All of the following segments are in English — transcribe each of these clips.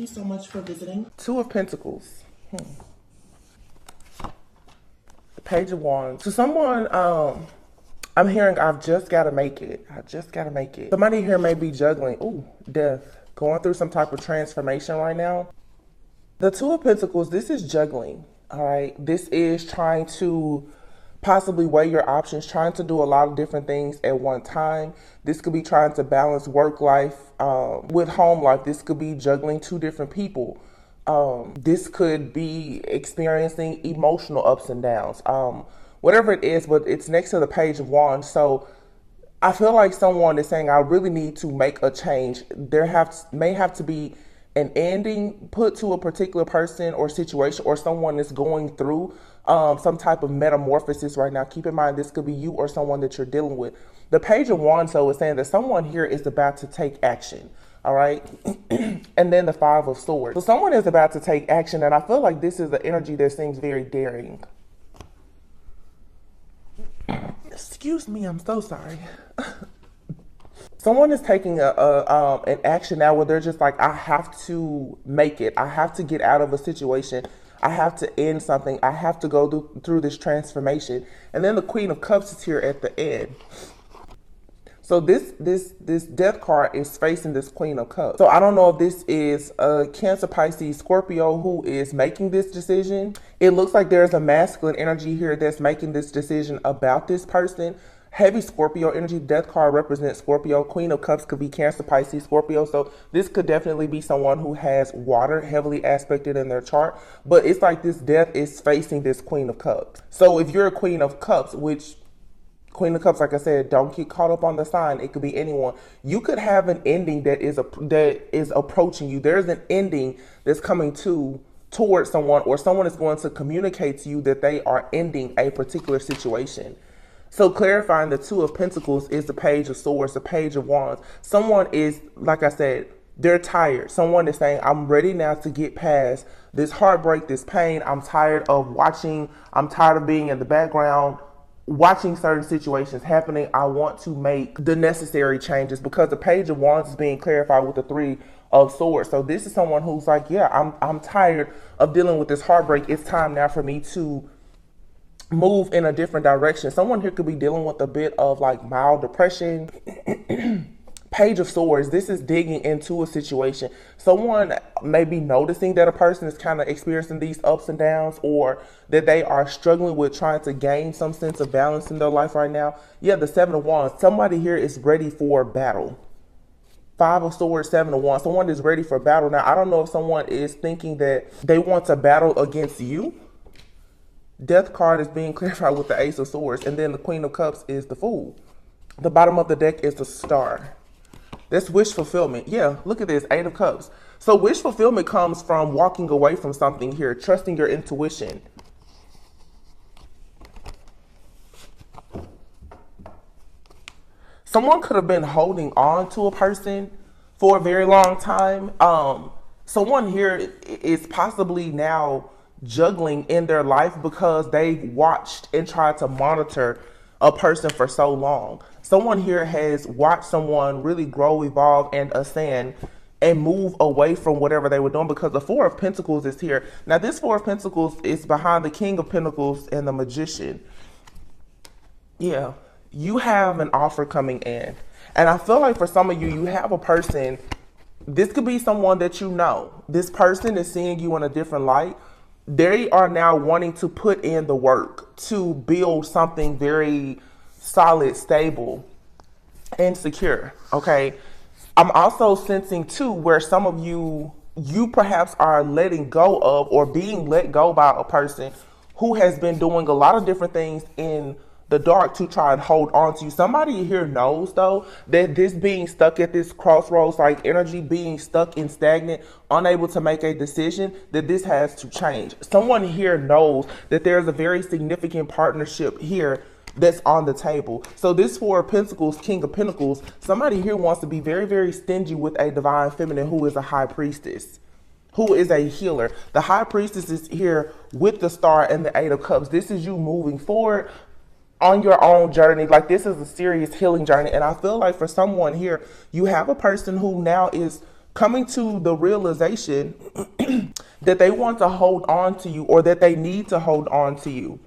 you so much for visiting. Two of Pentacles. The Page of Wands. So someone, I'm hearing I've just got to make it. I just got to make it. Somebody here may be juggling. Ooh, death. Going through some type of transformation right now. The Two of Pentacles, this is juggling. All right. This is trying to possibly weigh your options, trying to do a lot of different things at one time. This could be trying to balance work life with home life. This could be juggling two different people. This could be experiencing emotional ups and downs. Whatever it is, but it's next to the Page of Wands. So I feel like someone is saying, I really need to make a change. May have to be an ending put to a particular person or situation, or someone is going through some type of metamorphosis right now. Keep in mind, this could be you or someone that you're dealing with. The Page of Wands, though, is saying that someone here is about to take action. All right. And then the Five of Swords. So someone is about to take action. And I feel like this is the energy that seems very daring. Excuse me, I'm so sorry. Someone is taking an action now where they're just like, I have to make it. I have to get out of a situation. I have to end something. I have to go through this transformation. And then the Queen of Cups is here at the end. So this Death card is facing this Queen of Cups. So I don't know if this is a Cancer, Pisces, Scorpio who is making this decision. It looks like there's a masculine energy here that's making this decision about this person. Heavy Scorpio energy. Death card represents Scorpio. Queen of Cups could be Cancer, Pisces, Scorpio. So this could definitely be someone who has water heavily aspected in their chart. But it's like this Death is facing this Queen of Cups. So if you're a Queen of Cups, which Queen of Cups, like I said, don't get caught up on the sign. It could be anyone. You could have an ending that is approaching you. There's an ending that's coming towards someone, or someone is going to communicate to you that they are ending a particular situation. So clarifying the Two of Pentacles is the Page of Swords, the Page of Wands. Someone is, like I said, they're tired. Someone is saying, I'm ready now to get past this heartbreak, this pain. I'm tired of watching. I'm tired of being in the background, watching certain situations happening. I want to make the necessary changes, because the Page of Wands is being clarified with the Three of Swords. So this is someone who's like, yeah, I'm tired of dealing with this heartbreak. It's time now for me to move in a different direction. Someone here could be dealing with a bit of like mild depression. Page of Swords, this is digging into a situation. Someone may be noticing that a person is kind of experiencing these ups and downs, or that they are struggling with trying to gain some sense of balance in their life right now. Yeah, the Seven of Wands. Somebody here is ready for battle. Five of Swords, Seven of Wands. Someone is ready for battle. Now, I don't know if someone is thinking that they want to battle against you. Death card is being clarified with the Ace of Swords. And then the Queen of Cups is the Fool. The bottom of the deck is the Star. That's wish fulfillment. Yeah, look at this, Eight of Cups. So wish fulfillment comes from walking away from something here, trusting your intuition. Someone could have been holding on to a person for a very long time. Someone here is possibly now juggling in their life because they watched and tried to monitor a person for so long. Someone here has watched someone really grow, evolve, and ascend and move away from whatever they were doing, because the Four of Pentacles is here. Now, this Four of Pentacles is behind the King of Pentacles and the Magician. Yeah, you have an offer coming in. And I feel like for some of you, you have a person, this could be someone that you know. This person is seeing you in a different light. They are now wanting to put in the work to build something very solid, stable, and secure. Okay. I'm also sensing too where some of you perhaps are letting go of, or being let go by, a person who has been doing a lot of different things in the dark to try and hold on to you. Somebody here knows though that this being stuck at this crossroads, like energy being stuck and stagnant, unable to make a decision, that this has to change. Someone here knows that there's a very significant partnership here that's on the table. So this Four of Pentacles, King of Pentacles, somebody here wants to be very, very stingy with a divine feminine who is a high priestess, who is a healer. The high priestess is here with the Star and the Eight of Cups. This is you moving forward on your own journey. Like, this is a serious healing journey. And I feel like for someone here, you have a person who now is coming to the realization that they want to hold on to you, or that they need to hold on to you.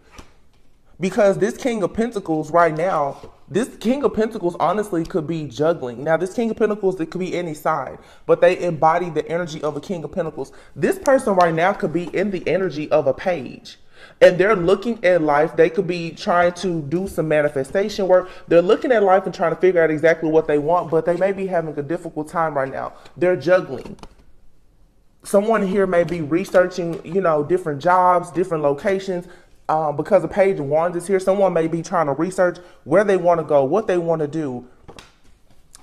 Because this King of Pentacles right now, this King of Pentacles honestly could be juggling. Now, this King of Pentacles, it could be any side, but they embody the energy of a King of Pentacles. This person right now could be in the energy of a page. And they're looking at life. They could be trying to do some manifestation work. They're looking at life and trying to figure out exactly what they want, but they may be having a difficult time right now. They're juggling. Someone here may be researching, different jobs, different locations. Because the Page of Wands is here, someone may be trying to research where they want to go, what they want to do.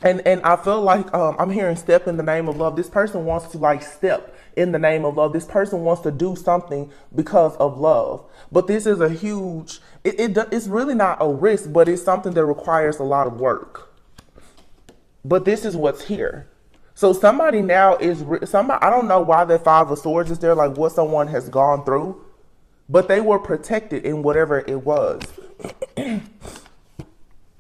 And I feel like I'm hearing step in the name of love. This person wants to step in the name of love. This person wants to do something because of love. But this is a huge, it's really not a risk, but it's something that requires a lot of work. But this is what's here. So somebody now I don't know why that Five of Swords is there, like what someone has gone through, but they were protected in whatever it was.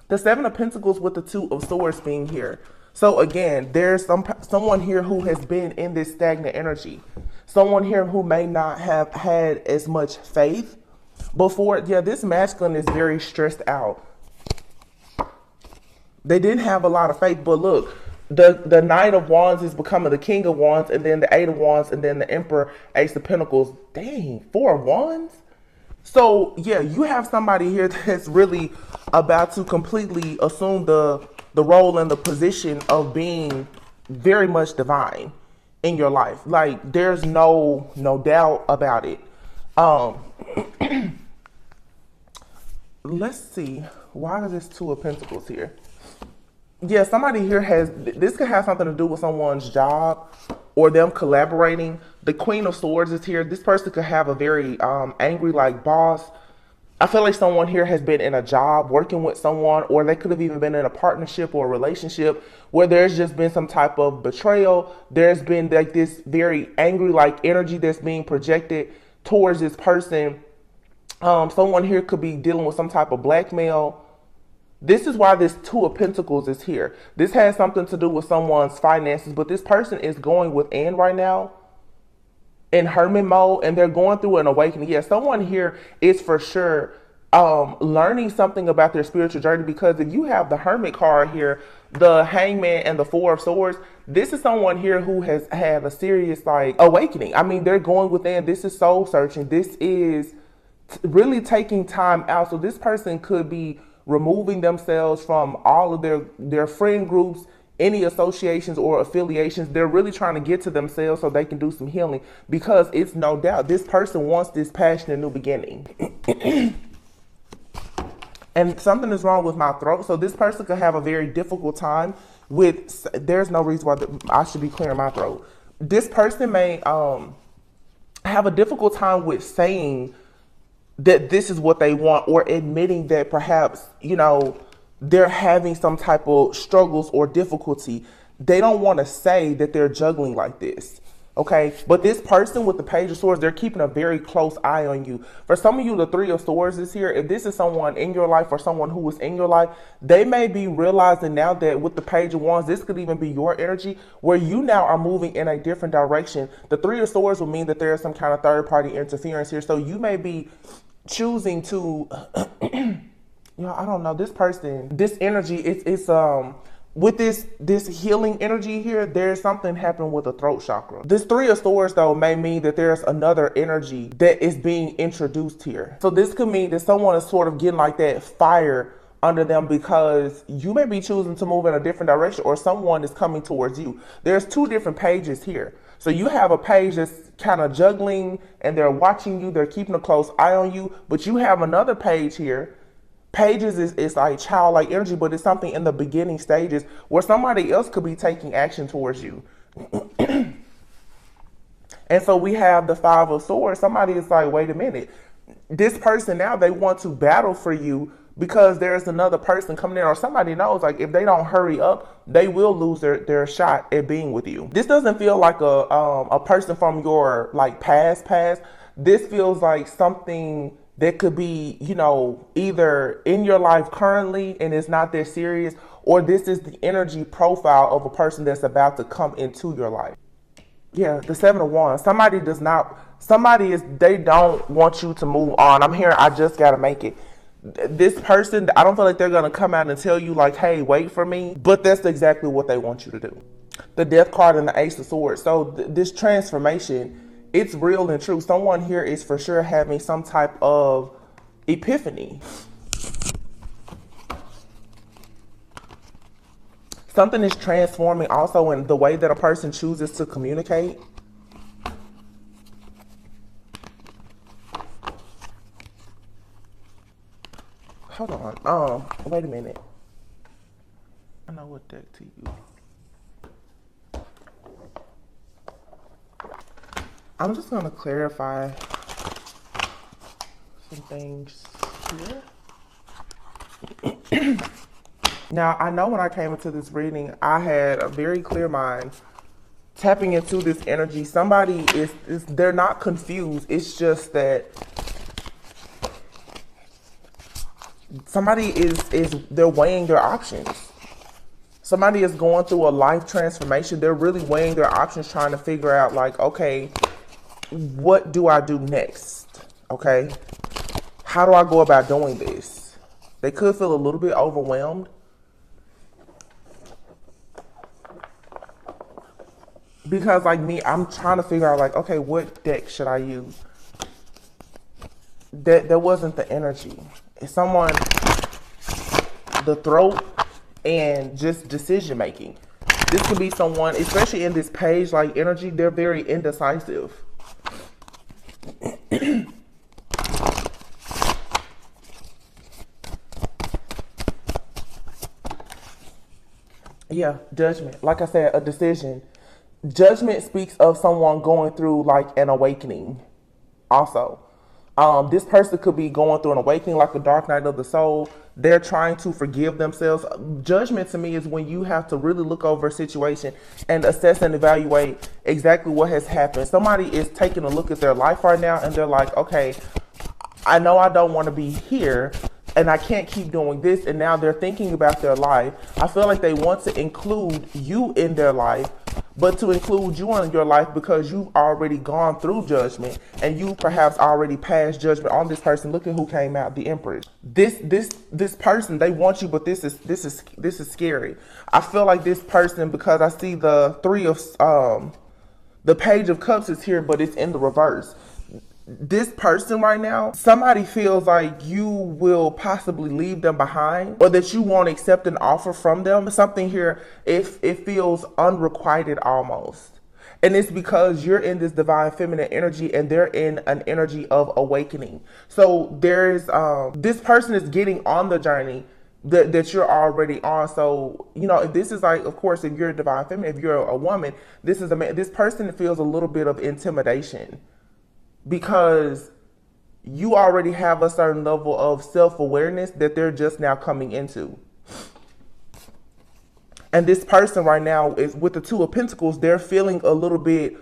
The Seven of Pentacles with the Two of Swords being here. So again, there's someone here who has been in this stagnant energy. Someone here who may not have had as much faith before. Yeah, this masculine is very stressed out. They didn't have a lot of faith, but look, the Knight of Wands is becoming the King of Wands, and then the Eight of Wands, and then the Emperor, Ace of Pentacles. Dang, Four of Wands? So yeah, you have somebody here that's really about to completely assume the role and the position of being very much divine in your life. Like, there's no doubt about it. Let's see. Why is this Two of Pentacles here? Yeah, somebody here this could have something to do with someone's job or them collaborating. The Queen of Swords is here. This person could have a very angry boss. I feel like someone here has been in a job working with someone, or they could have even been in a partnership or a relationship where there's just been some type of betrayal. There's been this very angry energy that's being projected towards this person. Someone here could be dealing with some type of blackmail. This is why this Two of Pentacles is here. This has something to do with someone's finances, but this person is going within right now in hermit mode, and they're going through an awakening. Yeah, someone here is for sure learning something about their spiritual journey, because if you have the Hermit card here, the Hangman, and the Four of Swords, this is someone here who has had a serious awakening. I mean, they're going within. This is soul searching. This is really taking time out. So this person could be removing themselves from all of their friend groups, any associations or affiliations. They're really trying to get to themselves so they can do some healing, because it's no doubt this person wants this passionate new beginning. And something is wrong with my throat. So this person could have a very difficult time with, there's no reason why I should be clearing my throat. This person may have a difficult time with saying that this is what they want, or admitting that perhaps, they're having some type of struggles or difficulty. They don't want to say that they're juggling like this. Okay. But this person with the Page of Swords, they're keeping a very close eye on you. For some of you, the Three of Swords is here. If this is someone in your life or someone who was in your life, they may be realizing now that with the Page of Wands, this could even be your energy where you now are moving in a different direction. The Three of Swords will mean that there is some kind of third party interference here. So you may be choosing to, I don't know, this person, this energy, it's with this healing energy here, there's something happening with the throat chakra. This Three of Swords though may mean that there's another energy that is being introduced here. So this could mean that someone is sort of getting that fire under them, because you may be choosing to move in a different direction, or someone is coming towards you. There's two different pages here. So you have a page that's kind of juggling and they're watching you, they're keeping a close eye on you, but you have another page here. Pages is like childlike energy, but it's something in the beginning stages where somebody else could be taking action towards you. And so we have the Five of Swords. Somebody is like, wait a minute, this person now, they want to battle for you because there's another person coming in, or somebody knows if they don't hurry up, they will lose their shot at being with you. This doesn't feel like a person from your past. This feels like something that could be, either in your life currently and it's not that serious, or this is the energy profile of a person that's about to come into your life. Yeah, the 7 of Wands. They don't want you to move on. I'm here, I just got to make it. This person, I don't feel like they're going to come out and tell you like, hey, wait for me. But that's exactly what they want you to do. The Death card and the Ace of Swords. So this transformation, it's real and true. Someone here is for sure having some type of epiphany. Something is transforming also in the way that a person chooses to communicate. Hold on. Wait a minute. I know what deck to use. I'm just going to clarify some things here. Now, I know when I came into this reading, I had a very clear mind. Tapping into this energy, somebody they're not confused. It's just that somebody they're weighing their options. Somebody is going through a life transformation. They're really weighing their options, trying to figure out like, okay, what do I do next? Okay, how do I go about doing this? They could feel a little bit overwhelmed. Because like me, I'm trying to figure out like, okay, what deck should I use? That wasn't the energy. It's someone, the throat, and just decision making. This could be someone, especially in this page like energy, they're very indecisive. Yeah, judgment. Like I said, a decision. Judgment speaks of someone going through like an awakening also. This person could be going through an awakening, like a dark night of the soul. They're trying to forgive themselves. Judgment to me is when you have to really look over a situation and assess and evaluate exactly what has happened. Somebody is taking a look at their life right now and they're like, okay, I know I don't want to be here and I can't keep doing this. And now they're thinking about their life. I feel like they want to include you in their life, but to include you in your life because you've already gone through judgment and you perhaps already passed judgment on this person. Look at who came out, the Empress. This person, they want you, but this is scary. I feel like this person, because I see the the Page of Cups is here, but it's in the reverse. This person right now, somebody feels like you will possibly leave them behind or that you won't accept an offer from them. Something here, it feels unrequited almost. And it's because you're in this divine feminine energy and they're in an energy of awakening. So there's, this person is getting on the journey that you're already on. So, you know, if this is like, of course, if you're a divine feminine, if you're a woman, this is a man, this person feels a little bit of intimidation. Because you already have a certain level of self-awareness that they're just now coming into. And this person right now is with the Two of Pentacles, they're feeling a little bit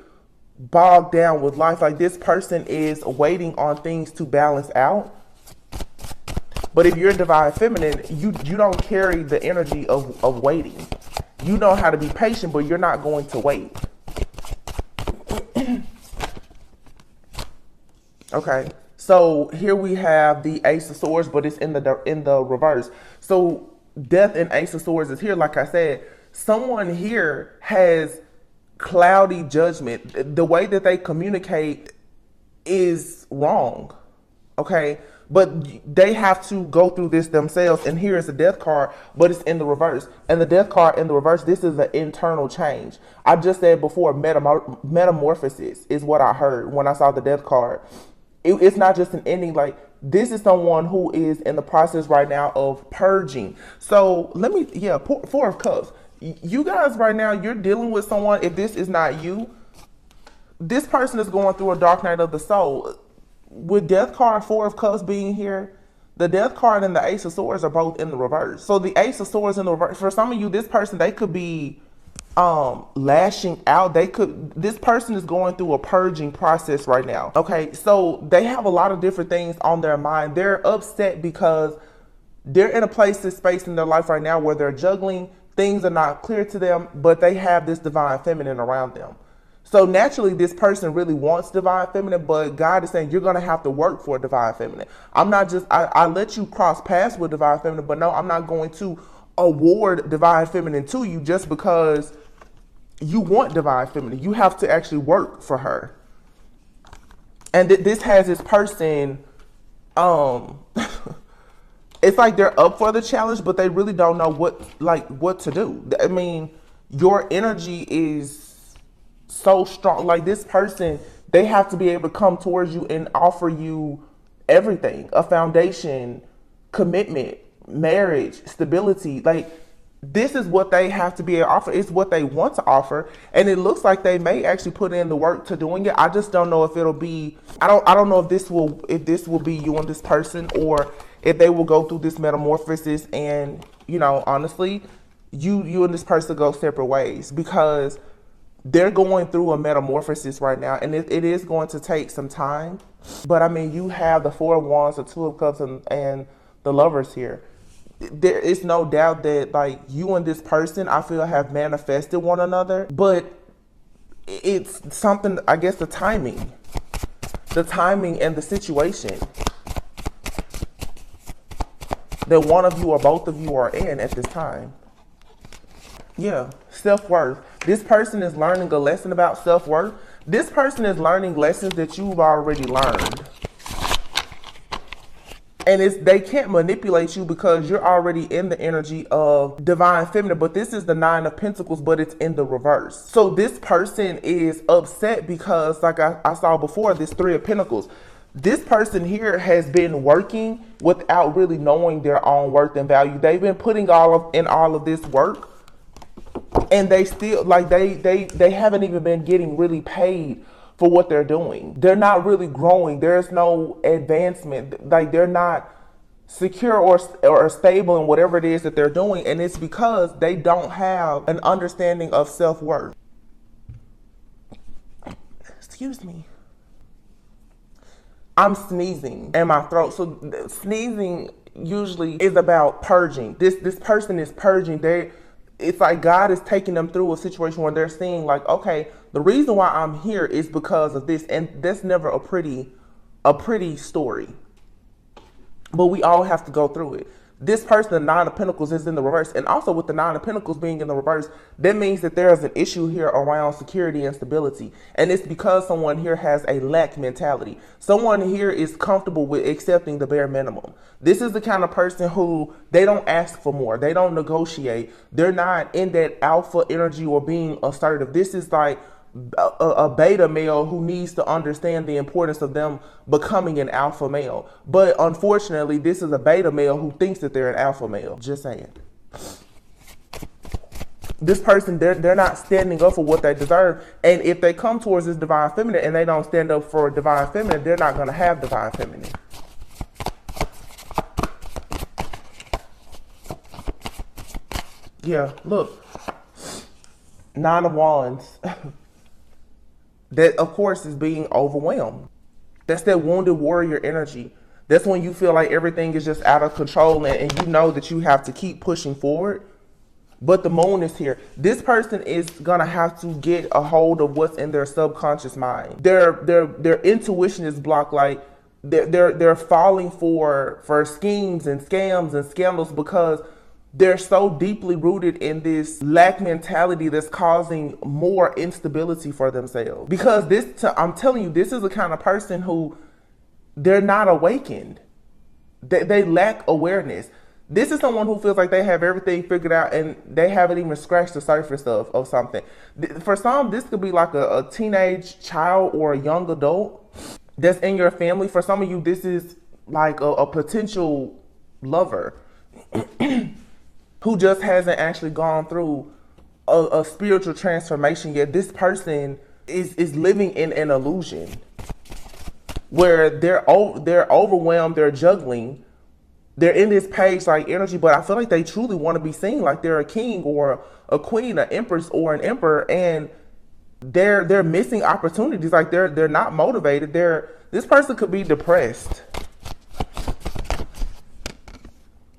bogged down with life. Like this person is waiting on things to balance out. But if you're divine feminine, you don't carry the energy of waiting. You know how to be patient, but you're not going to wait. Okay, so here we have the Ace of Swords, but it's in the reverse. So Death and Ace of Swords is here. Like I said, someone here has cloudy judgment. The way that they communicate is wrong. Okay, but they have to go through this themselves. And here is the Death card, but it's in the reverse. And the Death card in the reverse, this is an internal change. I just said before, metamorphosis is what I heard when I saw the Death card. It's not just an ending. Like this is someone who is in the process right now of purging. So let me, Four of Cups. You guys right now, you're dealing with someone. If this is not you, this person is going through a dark night of the soul. With Death card, Four of Cups being here, the Death card and the Ace of Swords are both in the reverse. So the Ace of Swords in the reverse, for some of you, this person, they could be lashing out. This person is going through a purging process right now. Okay, so they have a lot of different things on their mind. They're upset because they're in a place, this space in their life right now where they're juggling. Things are not clear to them, but they have this divine feminine around them. So naturally, this person really wants divine feminine, but God is saying you're going to have to work for divine feminine. I'm not just, I let you cross paths with divine feminine, but no, I'm not going to award divine feminine to you just because you want divine feminine. You have to actually work for her. And this has this person, it's like they're up for the challenge, but they really don't know what to do. I mean, your energy is so strong. Like this person, they have to be able to come towards you and offer you everything: a foundation, commitment, marriage, stability. Like this is what they have to be able to offer. It's what they want to offer, and it looks like they may actually put in the work to doing it. I just don't know if it'll be. I don't know if this will be you and this person, or if they will go through this metamorphosis. And honestly, you and this person go separate ways, because they're going through a metamorphosis right now, and it is going to take some time. But I mean, you have the Four of Wands, the Two of Cups, and the Lovers here. There is no doubt that like you and this person, I feel, have manifested one another, but it's something, I guess, the timing and the situation that one of you or both of you are in at this time. Yeah, self-worth. This person is learning a lesson about self-worth. This person is learning lessons that you've already learned. And they can't manipulate you because you're already in the energy of divine feminine. But this is the Nine of Pentacles, but it's in the reverse. So this person is upset because, like I saw before, this Three of Pentacles. This person here has been working without really knowing their own worth and value. They've been putting all of this work, and they still, like, they haven't even been getting really paid for what they're doing. They're not really growing. There's no advancement. Like, they're not secure or stable in whatever it is that they're doing. And it's because they don't have an understanding of self-worth. Excuse me. I'm sneezing in my throat. So sneezing usually is about purging. This person is purging. It's like God is taking them through a situation where they're seeing, like, okay, the reason why I'm here is because of this. And that's never a pretty story. But we all have to go through it. This person, the Nine of Pentacles, is in the reverse. And also with the Nine of Pentacles being in the reverse, that means that there is an issue here around security and stability. And it's because someone here has a lack mentality. Someone here is comfortable with accepting the bare minimum. This is the kind of person who, they don't ask for more. They don't negotiate. They're not in that alpha energy or being assertive. This is like a beta male who needs to understand the importance of them becoming an alpha male. But unfortunately, this is a beta male who thinks that they're an alpha male. Just saying. This person, they're not standing up for what they deserve. And if they come towards this divine feminine and they don't stand up for divine feminine, they're not going to have divine feminine. Yeah, look. Nine of Wands. That, of course, is being overwhelmed. That's that wounded warrior energy. That's when you feel like everything is just out of control, and you know that you have to keep pushing forward. But the moon is here. This person is going to have to get a hold of what's in their subconscious mind. Their intuition is blocked. Like they're falling for schemes and scams and scandals because they're so deeply rooted in this lack mentality that's causing more instability for themselves. Because I'm telling you, this is the kind of person who, they're not awakened. They lack awareness. This is someone who feels like they have everything figured out and they haven't even scratched the surface of something. For some, this could be like a teenage child or a young adult that's in your family. For some of you, this is like a potential lover who just hasn't actually gone through a spiritual transformation yet. This person is living in an illusion where they're overwhelmed, they're juggling, they're in this page-like energy, but I feel like they truly want to be seen like they're a king or a queen, an empress or an emperor, and they're missing opportunities. Like they're not motivated. This person could be depressed.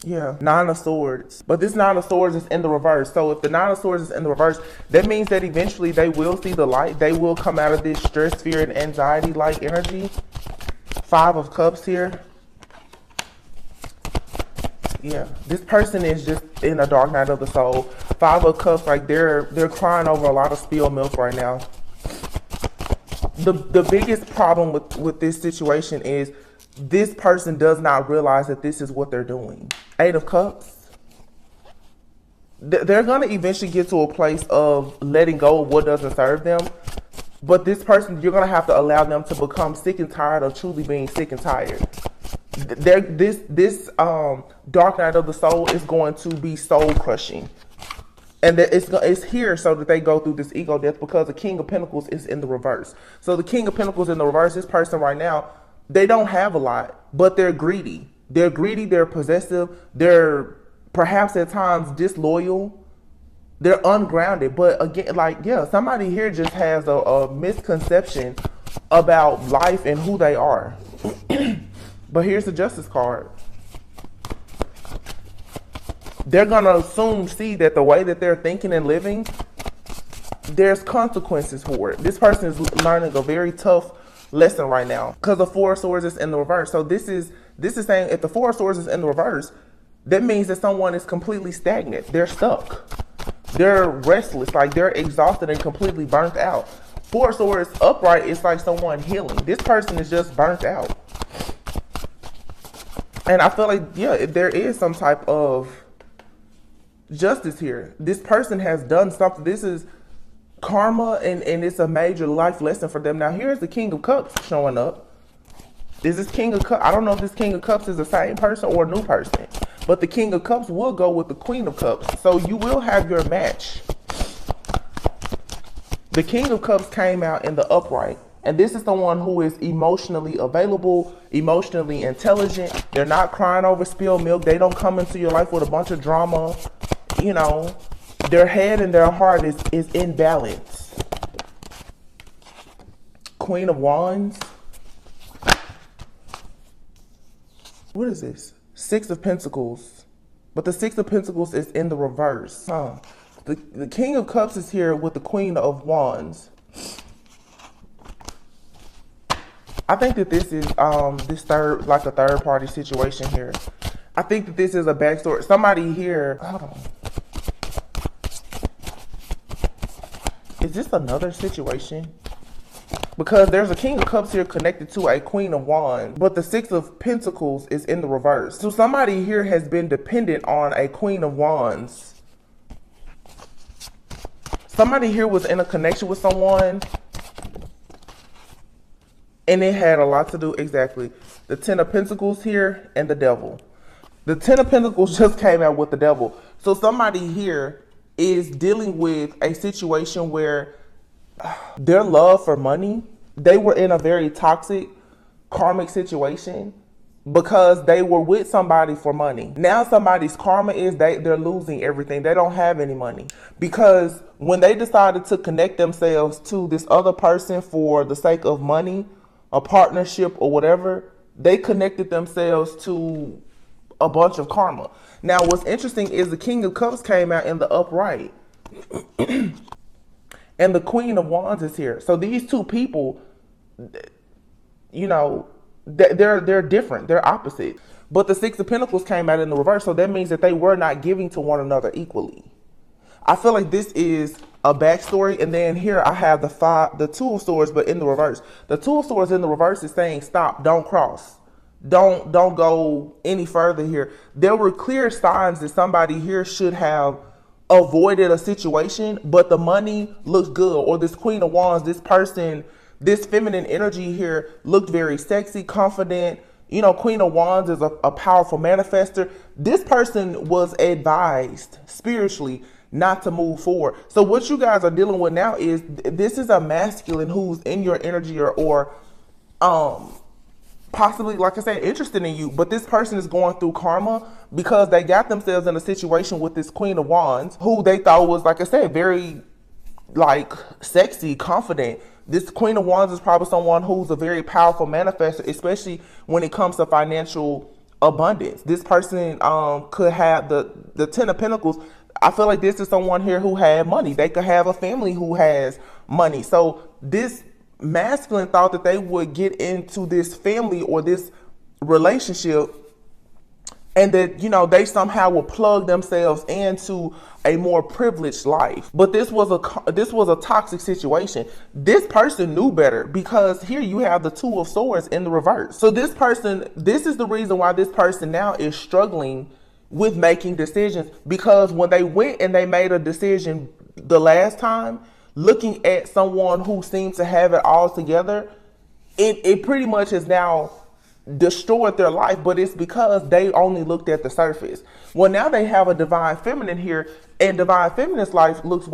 Yeah, Nine of Swords. But this Nine of Swords is in the reverse. So if the Nine of Swords is in the reverse, that means that eventually they will see the light. They will come out of this stress, fear, and anxiety-like energy. Five of Cups here. Yeah, this person is just in a dark night of the soul. Five of Cups, like they're crying over a lot of spilled milk right now. The biggest problem with this situation is this person does not realize that this is what they're doing. Eight of Cups. They're going to eventually get to a place of letting go of what doesn't serve them. But this person, you're going to have to allow them to become sick and tired of truly being sick and tired. This dark night of the soul is going to be soul crushing. And it's here so that they go through this ego death, because the King of Pentacles is in the reverse. So the King of Pentacles in the reverse, this person right now, they don't have a lot, but they're greedy. They're greedy, they're possessive, they're perhaps at times disloyal, they're ungrounded. But again, like, yeah, somebody here just has a misconception about life and who they are. But here's the Justice card. They're going to soon see that the way that they're thinking and living, there's consequences for it. This person is learning a very tough lesson right now, because the Four of Swords is in the reverse. So this is saying if the Four of Swords is in the reverse, that means that someone is completely stagnant. They're stuck. They're restless, like they're exhausted and completely burnt out. Four of Swords upright is like someone healing. This person is just burnt out. And I feel like, yeah, there is some type of justice here. This person has done something. This is karma, and it's a major life lesson for them. Now here's the King of Cups showing up. Is this King of Cups? I don't know if this King of Cups is the same person or a new person, but the King of Cups will go with the Queen of Cups. So you will have your match. The King of Cups came out in the upright, and this is the one who is emotionally available, emotionally intelligent. They're not crying over spilled milk. They don't come into your life with a bunch of drama. You know, their head and their heart is in balance. Queen of Wands. What is this? Six of Pentacles. But the Six of Pentacles is in the reverse. The King of Cups is here with the Queen of Wands. I think that this is like a third party situation here. I think that this is a backstory. Somebody here, hold on. Is this another situation? Because there's a King of Cups here connected to a Queen of Wands, but the Six of Pentacles is in the reverse. So somebody here has been dependent on a Queen of Wands. Somebody here was in a connection with someone, and it had a lot to do, exactly. The Ten of Pentacles here and the Devil. The Ten of Pentacles just came out with the Devil. So somebody here is dealing with a situation where their love for money, they were in a very toxic karmic situation because they were with somebody for money. Now somebody's karma is they're losing everything. They don't have any money, because when they decided to connect themselves to this other person for the sake of money, a partnership or whatever, they connected themselves to a bunch of karma. Now, what's interesting is the King of Cups came out in the upright. And the Queen of Wands is here. So these two people, you know, they're different. They're opposite. But the Six of Pentacles came out in the reverse. So that means that they were not giving to one another equally. I feel like this is a backstory. And then here I have the Two of Swords, but in the reverse. The Two of Swords in the reverse is saying, stop, don't cross. Don't go any further here. There were clear signs that somebody here should have avoided a situation, but the money looked good. Or this Queen of Wands, this person, this feminine energy here looked very sexy, confident. You know, Queen of Wands is a powerful manifester. This person was advised spiritually not to move forward. So what you guys are dealing with now is this is a masculine who's in your energy or possibly, like I said, interested in you, but this person is going through karma because they got themselves in a situation with this Queen of Wands who they thought was, like I said, very like sexy, confident. This Queen of Wands is probably someone who's a very powerful manifestor, especially when it comes to financial abundance. This person could have the Ten of Pentacles. I feel like this is someone here who had money. They could have a family who has money. So this masculine thought that they would get into this family or this relationship, and that, you know, they somehow will plug themselves into a more privileged life. But this was a toxic situation. This person knew better, because here you have the Two of Swords in the reverse. So this is the reason why this person now is struggling with making decisions, because when they went and they made a decision the last time, looking at someone who seems to have it all together, it pretty much has now destroyed their life. But it's because they only looked at the surface. Well, now they have a divine feminine here, and divine feminine's life looks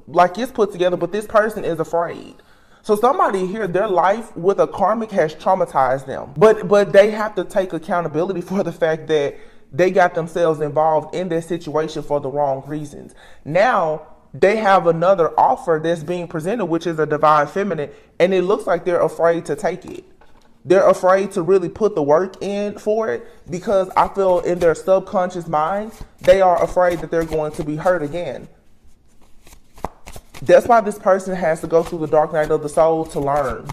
like it's put together, but this person is afraid. So somebody here, their life with a karmic has traumatized them, but they have to take accountability for the fact that they got themselves involved in this situation for the wrong reasons. Now they have another offer that's being presented, which is a divine feminine, and it looks like they're afraid to take it. They're afraid to really put the work in for it, because I feel in their subconscious mind, they are afraid that they're going to be hurt again. That's why this person has to go through the dark night of the soul to learn.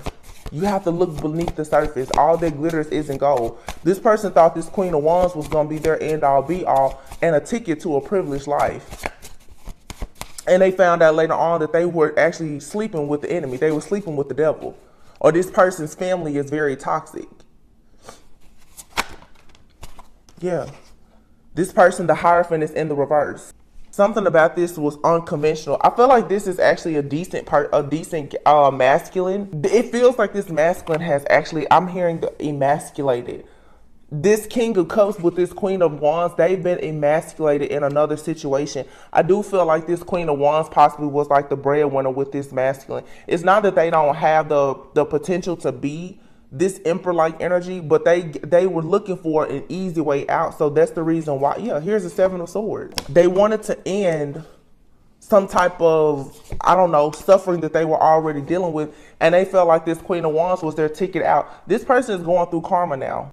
You have to look beneath the surface. All that glitters isn't gold. This person thought this Queen of Wands was going to be their end all be all and a ticket to a privileged life. And they found out later on that they were actually sleeping with the enemy. They were sleeping with the devil. Or this person's family is very toxic. Yeah. This person, the Hierophant, is in the reverse. Something about this was unconventional. I feel like this is actually a decent masculine. It feels like this masculine has actually, I'm hearing the emasculated. This King of Cups with this Queen of Wands, they've been emasculated in another situation. I do feel like this Queen of Wands possibly was like the breadwinner with this masculine. It's not that they don't have the potential to be this emperor-like energy, but they were looking for an easy way out. So that's the reason why. Yeah, here's the Seven of Swords. They wanted to end some type of, I don't know, suffering that they were already dealing with, and they felt like this Queen of Wands was their ticket out. This person is going through karma now,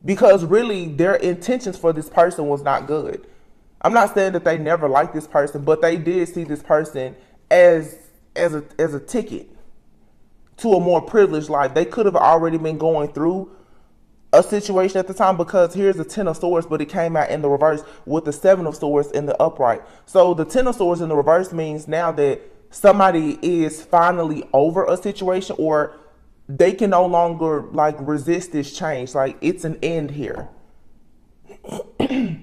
because really their intentions for this person was not good. I'm not saying that they never liked this person, but they did see this person as a ticket to a more privileged life. They could have already been going through a situation at the time, because here's the Ten of Swords, but it came out in the reverse with the Seven of Swords in the upright. So the Ten of Swords in the reverse means now that somebody is finally over a situation, or they can no longer like resist this change. Like it's an end here.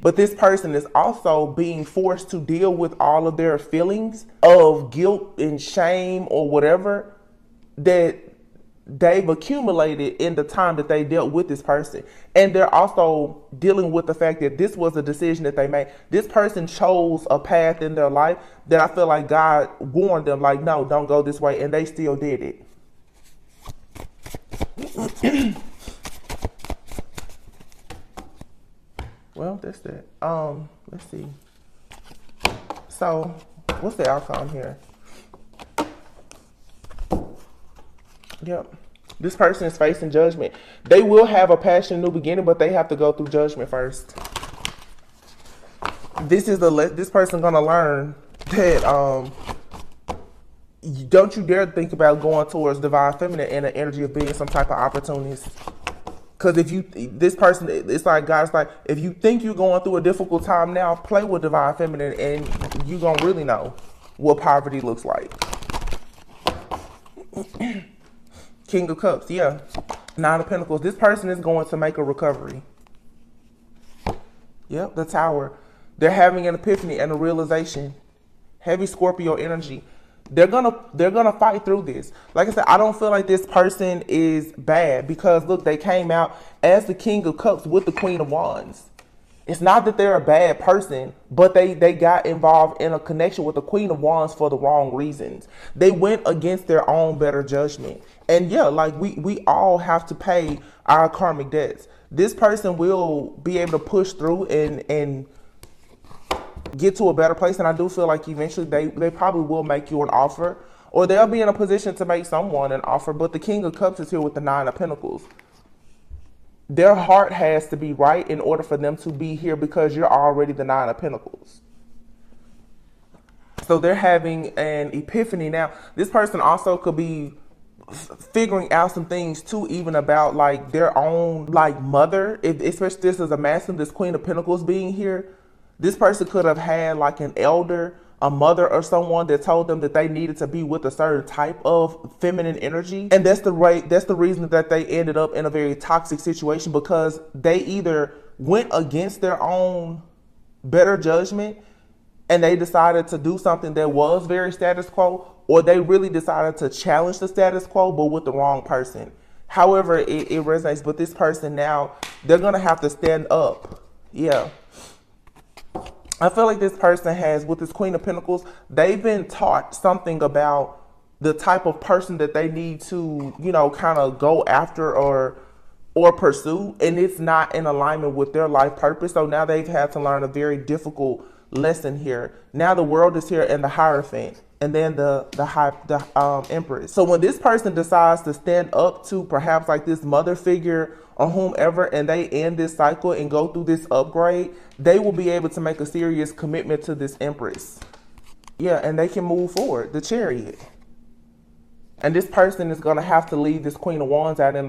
But this person is also being forced to deal with all of their feelings of guilt and shame or whatever that they've accumulated in the time that they dealt with this person. And they're also dealing with the fact that this was a decision that they made. This person chose a path in their life that I feel like God warned them, like, no, don't go this way. And they still did it. Well, that's that. Let's see. So, what's the outcome here? Yep. This person is facing judgment. They will have a passion new beginning, but they have to go through judgment first. This person gonna learn that don't you dare think about going towards divine feminine in the energy of being some type of opportunist. Because this person, it's like God's like, if you think you're going through a difficult time now, play with divine feminine, and you're gonna really know what poverty looks like. King of Cups, yeah. Nine of Pentacles. This person is going to make a recovery. Yep, the Tower. They're having an epiphany and a realization. Heavy Scorpio energy. They're gonna fight through this. Like I said, I don't feel like this person is bad, because look, they came out as the King of Cups with the Queen of Wands. It's not that they're a bad person, but they got involved in a connection with the Queen of Wands for the wrong reasons. They went against their own better judgment. And yeah, like we all have to pay our karmic debts. This person will be able to push through and get to a better place. And I do feel like eventually they probably will make you an offer, or they'll be in a position to make someone an offer. But the King of Cups is here with the Nine of Pentacles. Their heart has to be right in order for them to be here, because you're already the Nine of Pentacles. So they're having an epiphany now. This person also could be figuring out some things too, even about like their own like mother. If especially this is a masculine, this Queen of Pentacles being here, this person could have had like an elder, a mother or someone that told them that they needed to be with a certain type of feminine energy. And that's the reason that they ended up in a very toxic situation, because they either went against their own better judgment and they decided to do something that was very status quo, or they really decided to challenge the status quo, but with the wrong person. However, it resonates. But this person now, they're going to have to stand up. Yeah. I feel like this person has, with this Queen of Pentacles, they've been taught something about the type of person that they need to, you know, kind of go after or pursue. And it's not in alignment with their life purpose. So now they've had to learn a very difficult lesson here. Now the World is here, and the Hierophant, and then the Empress. So when this person decides to stand up to perhaps like this mother figure or whomever, and they end this cycle and go through this upgrade, they will be able to make a serious commitment to this Empress. Yeah, and they can move forward. The Chariot. And this person is gonna have to leave this Queen of Wands out in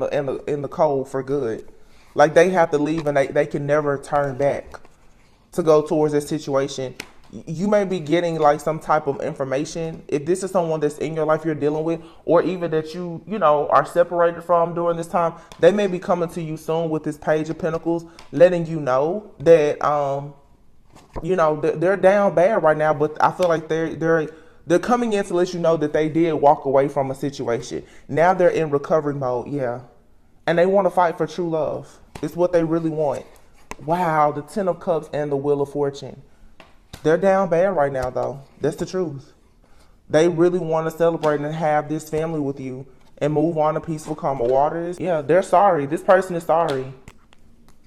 the cold for good. Like they have to leave, and they can never turn back to go towards this situation. You may be getting like some type of information. If this is someone that's in your life you're dealing with, or even that you know, are separated from during this time, they may be coming to you soon with this Page of Pentacles, letting you know that, you know, they're down bad right now, but I feel like they're coming in to let you know that they did walk away from a situation. Now they're in recovery mode. Yeah. And they want to fight for true love. It's what they really want. Wow, the Ten of Cups and the Wheel of Fortune. They're down bad right now, though. That's the truth. They really want to celebrate and have this family with you and move on to peaceful, calm waters. Yeah, they're sorry. This person is sorry.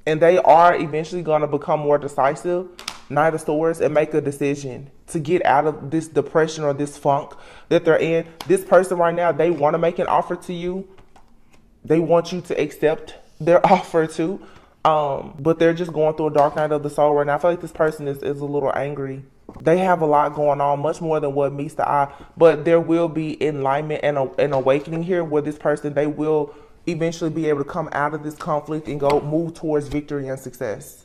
And they are eventually going to become more decisive, Knight of Swords, and make a decision to get out of this depression or this funk that they're in. This person right now, they want to make an offer to you. They want you to accept their offer too. But they're just going through a dark night of the soul right now. I feel like this person is a little angry. They have a lot going on, much more than what meets the eye. But there will be enlightenment and an awakening here, where this person, they will eventually be able to come out of this conflict and go move towards victory and success.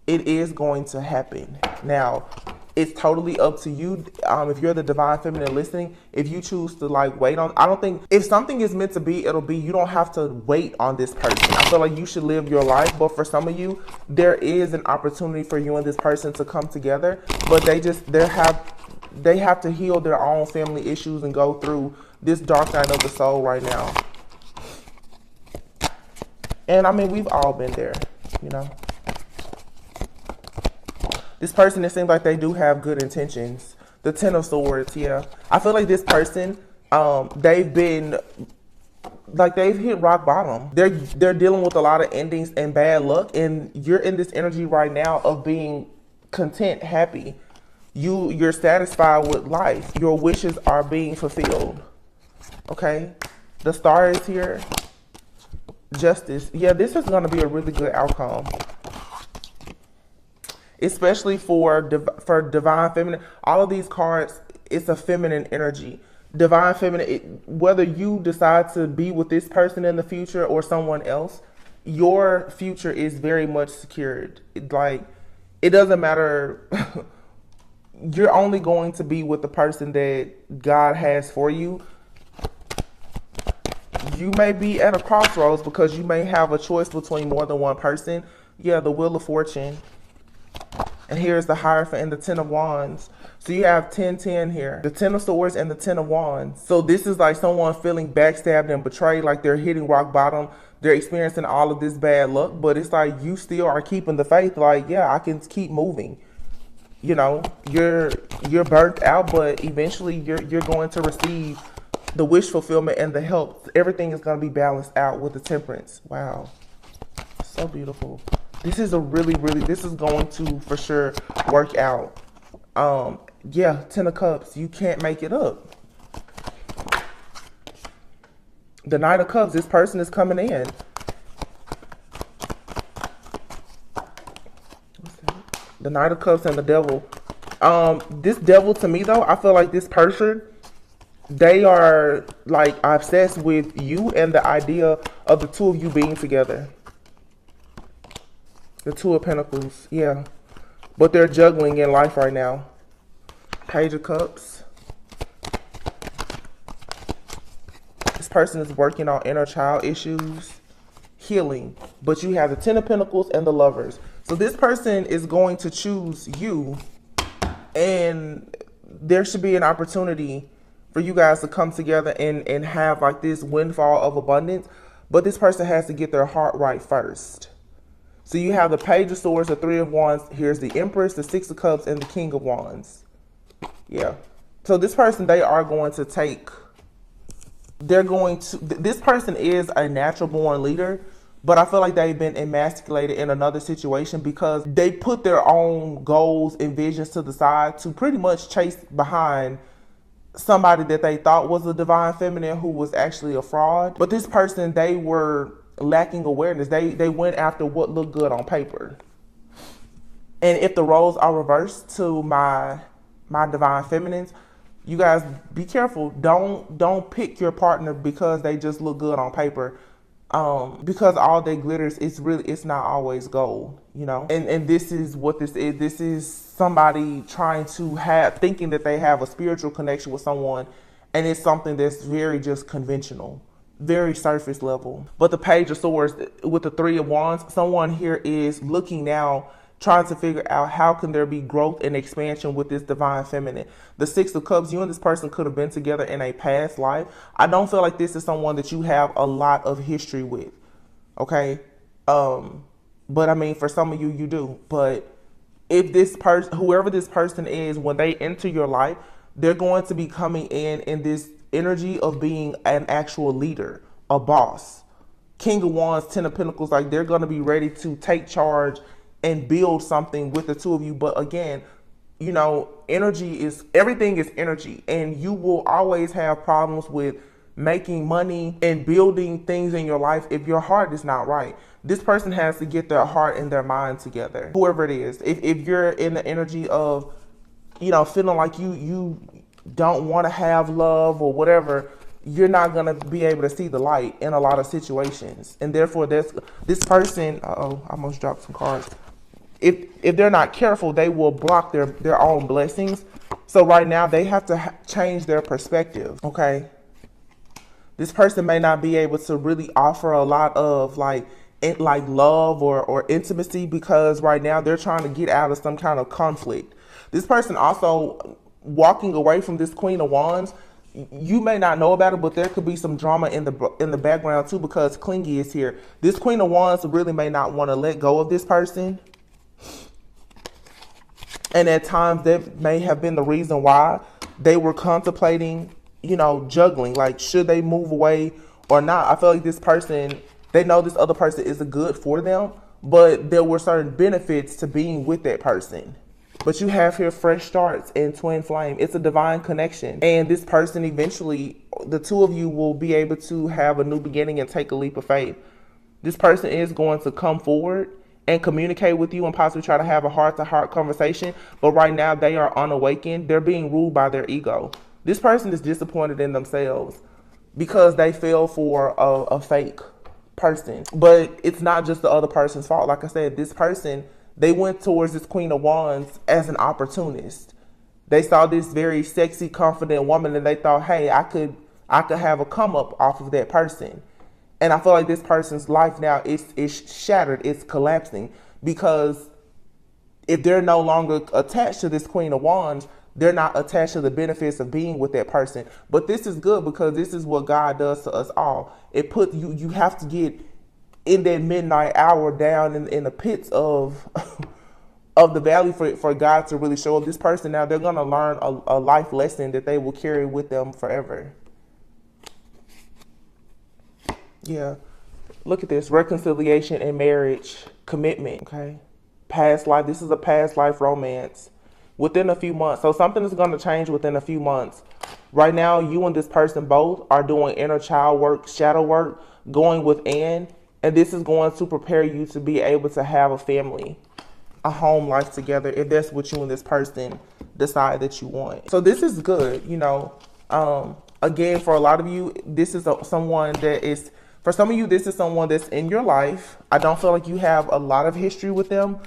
It is going to happen. Now, it's totally up to you. If you're the Divine Feminine listening, if you choose to like wait on, I don't think, if something is meant to be, it'll be. You don't have to wait on this person. I feel like you should live your life. But for some of you, there is an opportunity for you and this person to come together. But they have to heal their own family issues and go through this dark night of the soul right now. And I mean, we've all been there, you know. This person, it seems like they do have good intentions. The Ten of Swords, yeah. I feel like this person, they've been, like they've hit rock bottom. They're dealing with a lot of endings and bad luck. And you're in this energy right now of being content, happy. You're satisfied with life. Your wishes are being fulfilled. Okay? The Star is here. Justice. Yeah, this is going to be a really good outcome. Especially for Divine Feminine. All of these cards, it's a feminine energy. Divine Feminine, whether you decide to be with this person in the future or someone else, your future is very much secured. It doesn't matter. You're only going to be with the person that God has for you. You may be at a crossroads because you may have a choice between more than one person. Yeah, the Wheel of Fortune. And here's the Hierophant and the Ten of Wands. So you have 10-10 here. The Ten of Swords and the Ten of Wands. So this is like someone feeling backstabbed and betrayed, like they're hitting rock bottom. They're experiencing all of this bad luck, but it's like you still are keeping the faith. Like, yeah, I can keep moving. You know, you're burnt out, but eventually you're going to receive the wish fulfillment and the help. Everything is going to be balanced out with the Temperance. Wow. So beautiful. This is this is going to for sure work out. Yeah, Ten of Cups. You can't make it up. The Knight of Cups. This person is coming in. The Knight of Cups and the Devil. This devil, to me though, I feel like this person, they are like obsessed with you and the idea of the two of you being together. The Two of Pentacles, yeah. But they're juggling in life right now. Page of Cups. This person is working on inner child issues, healing. But you have the Ten of Pentacles and the Lovers. So this person is going to choose you, and there should be an opportunity for you guys to come together and have like this windfall of abundance. But this person has to get their heart right first. So you have the Page of Swords, the Three of Wands. Here's the Empress, the Six of Cups, and the King of Wands. Yeah. So this person, they are going to take, this person is a natural born leader, but I feel like they've been emasculated in another situation because they put their own goals and visions to the side to pretty much chase behind somebody that they thought was a divine feminine who was actually a fraud. But this person, they were lacking awareness. They went after what looked good on paper. And if the roles are reversed to my divine feminines, you guys be careful. Don't pick your partner because they just look good on paper. Because all that glitters, it's not always gold, you know. And this is what this is. This is somebody trying to thinking that they have a spiritual connection with someone, and it's something that's very just conventional, very surface level. But the Page of Swords with the Three of Wands, someone here is looking now, trying to figure out how can there be growth and expansion with this divine feminine. The Six of Cups, you and this person could have been together in a past life. I don't feel like this is someone that you have a lot of history with, okay? But I mean, for some of you, you do. But if this person, whoever this person is, when they enter your life, they're going to be coming in this energy of being an actual leader, a boss. King of Wands, Ten of Pentacles, like they're going to be ready to take charge and build something with the two of you. But again, you know, everything is energy, and you will always have problems with making money and building things in your life if your heart is not right. This person has to get their heart and their mind together, whoever it is. If you're in the energy of, you know, feeling like you don't want to have love or whatever, you're not going to be able to see the light in a lot of situations. And therefore, this person, I almost dropped some cards. If they're not careful, they will block their own blessings. So right now, they have to change their perspective, okay? This person may not be able to really offer a lot of like love or intimacy because right now they're trying to get out of some kind of conflict. This person also walking away from this Queen of Wands, you may not know about it, but there could be some drama in the background too because Clingy is here. This Queen of Wands really may not want to let go of this person. And at times that may have been the reason why they were contemplating, you know, juggling, like should they move away or not. I feel like this person, they know this other person isn't good for them, but there were certain benefits to being with that person. But you have here fresh starts and twin flame. It's a divine connection. And this person eventually, the two of you will be able to have a new beginning and take a leap of faith. This person is going to come forward and communicate with you and possibly try to have a heart-to-heart conversation. But right now they are unawakened. They're being ruled by their ego. This person is disappointed in themselves because they fell for a fake person. But it's not just the other person's fault. Like I said, this person, they went towards this Queen of Wands as an opportunist. They saw this very sexy, confident woman and they thought, hey, I could have a come up off of that person. And I feel like this person's life now is shattered, it's collapsing, because if they're no longer attached to this Queen of Wands, they're not attached to the benefits of being with that person. But this is good because this is what God does to us all. It puts you have to get in that midnight hour down in the pits of the valley for God to really show up. This person now, they're going to learn a life lesson that they will carry with them forever. Yeah, look at this, reconciliation and marriage, commitment, okay? Past life, this is a past life romance within a few months. So something is going to change within a few months. Right now, you and this person both are doing inner child work, shadow work, going within, and this is going to prepare you to be able to have a family. a home life together if that's what you and this person decide that you want. So this is good, you know. Again, for a lot of you, this is someone that is, for some of you, this is someone that's in your life. I don't feel like you have a lot of history with them,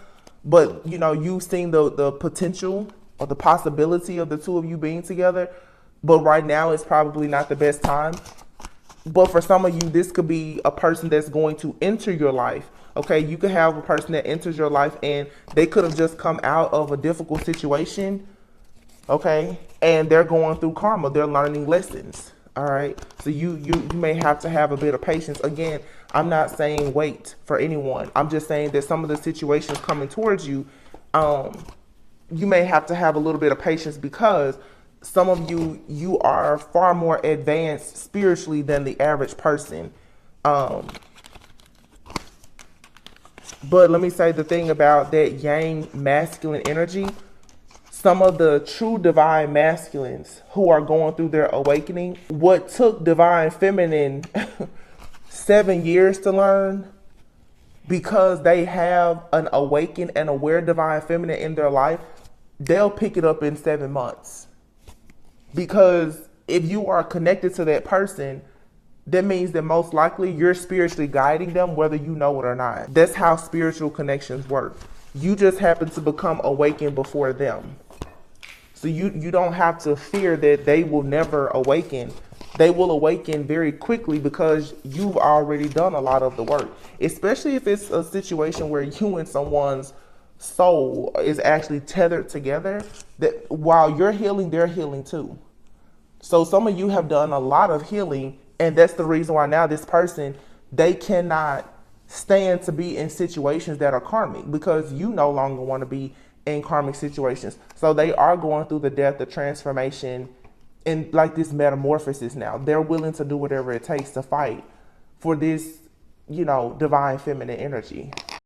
but you know, you've seen the potential or the possibility of the two of you being together. But right now, it's probably not the best time. But for some of you, this could be a person that's going to enter your life. Okay, you could have a person that enters your life and they could have just come out of a difficult situation. Okay, and they're going through karma. They're learning lessons. All right, so you may have to have a bit of patience. Again, I'm not saying wait for anyone. I'm just saying that some of the situations coming towards you, you may have to have a little bit of patience, because some of you are far more advanced spiritually than the average person. But let me say the thing about that yang masculine energy. Some of the true divine masculines who are going through their awakening, what took divine feminine 7 years to learn, because they have an awakened and aware divine feminine in their life, they'll pick it up in 7 months. Because if you are connected to that person, that means that most likely you're spiritually guiding them, whether you know it or not. That's how spiritual connections work. You just happen to become awakened before them. So you don't have to fear that they will never awaken. They will awaken very quickly because you've already done a lot of the work. Especially if it's a situation where you and someone's soul is actually tethered together, that while you're healing, they're healing too. So some of you have done a lot of healing, and that's the reason why now this person, they cannot stand to be in situations that are karmic, because you no longer want to be in karmic situations. So they are going through the death, the transformation, and like this metamorphosis now. They're willing to do whatever it takes to fight for this, you know, divine feminine energy.